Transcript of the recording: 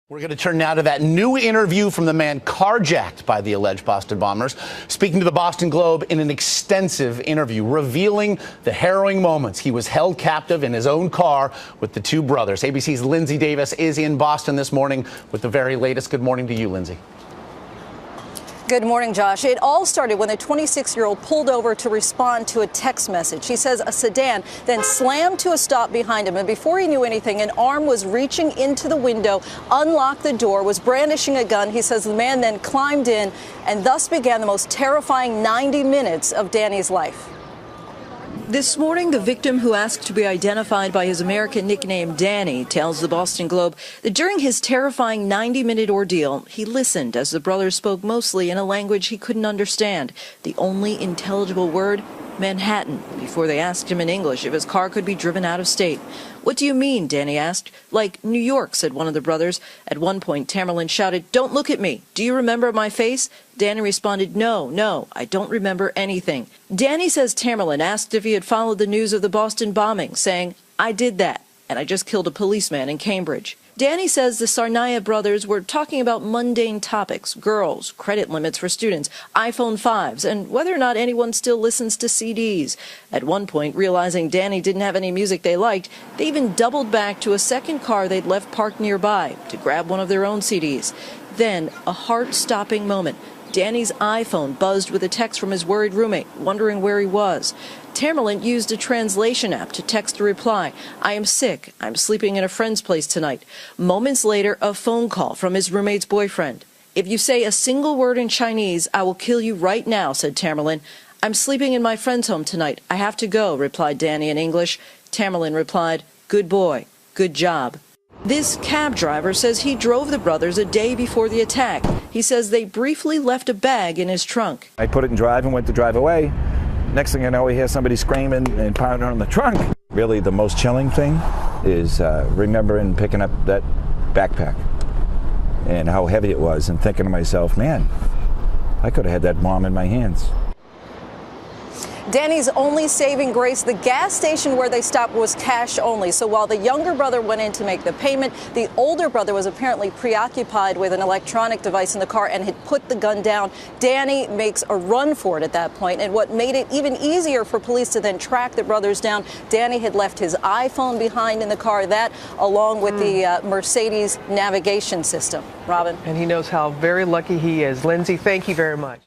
We're going to turn now to that new interview from the man carjacked by the alleged Boston bombers, speaking to the Boston Globe in an extensive interview, revealing the harrowing moments he was held captive in his own car with the two brothers. ABC's Lindsay Davis is in Boston this morning with the very latest. Good morning to you, Lindsay. Good morning, Josh. It all started when a 26-year-old pulled over to respond to a text message. He says a sedan then slammed to a stop behind him, and before he knew anything, an arm was reaching into the window, unlocked the door, was brandishing a gun. He says the man then climbed in, and thus began the most terrifying 90 minutes of Danny's life. This morning, the victim, who asked to be identified by his American nickname Danny, tells the Boston Globe that during his terrifying 90-minute ordeal, he listened as the brothers spoke mostly in a language he couldn't understand. The only intelligible word, Manhattan, before they asked him in English if his car could be driven out of state. "What do you mean?" Danny asked. "Like New York," said one of the brothers. At one point, Tamerlan shouted, "Don't look at me. Do you remember my face?" Danny responded, No, I don't remember anything." Danny says Tamerlan asked if he had followed the news of the Boston bombing, saying, "I did that, and I just killed a policeman in Cambridge." Danny says the Tsarnaev brothers were talking about mundane topics, girls, credit limits for students, iPhone 5s, and whether or not anyone still listens to CDs. At one point, realizing Danny didn't have any music they liked, they even doubled back to a second car they'd left parked nearby to grab one of their own CDs. Then, a heart-stopping moment. Danny's iPhone buzzed with a text from his worried roommate, wondering where he was. Tamerlan used a translation app to text a reply, "I am sick. I'm sleeping in a friend's place tonight." Moments later, a phone call from his roommate's boyfriend. "If you say a single word in Chinese, I will kill you right now," said Tamerlan. "I'm sleeping in my friend's home tonight. I have to go," replied Danny in English. Tamerlan replied, "Good boy. Good job." This cab driver says he drove the brothers a day before the attack. He says they briefly left a bag in his trunk. I put it in drive and went to drive away. Next thing I know, we hear somebody screaming and pounding on the trunk. Really, the most chilling thing is remembering picking up that backpack and how heavy it was and thinking to myself, man, I could have had that bomb in my hands. Danny's only saving grace, the gas station where they stopped was cash only. So while the younger brother went in to make the payment, the older brother was apparently preoccupied with an electronic device in the car and had put the gun down. Danny makes a run for it at that point. And what made it even easier for police to then track the brothers down, Danny had left his iPhone behind in the car, that along with the Mercedes navigation system. Robin. And he knows how very lucky he is. Lindsay, thank you very much.